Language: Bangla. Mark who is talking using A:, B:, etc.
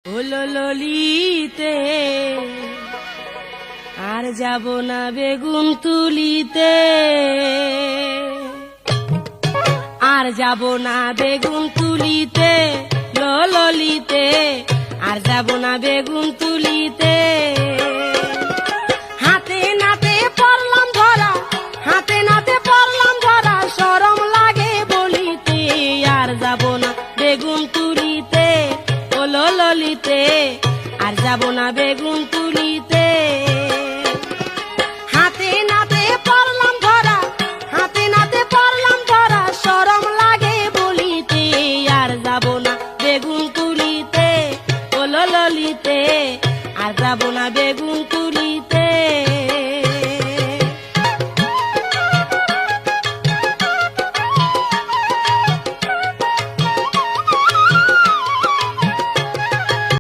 A: হলো ললিতে আর যাব না বেগুন তুলিতে, আর যাব না বেগুন তুলিতে, ললিতে আর যাব না বেগুন তুলিতে। হাতে নাতে পড়লাম ধরা, হাতে নাতে পড়লাম ধরা, শরম লাগে বলিতে। আর যাব না বেগুন তুলিতে, হলো ললিতে আর যাব না বেগুন তুলিতে। হাতে নাতে পড়লাম ধরা, হাতে নাতে পড়লাম ধরা, শরম লাগে বলিতে। আর যাব না বেগুন তুলিতে, হলো ললিতে আর যাব না বেগুন তুলিতে।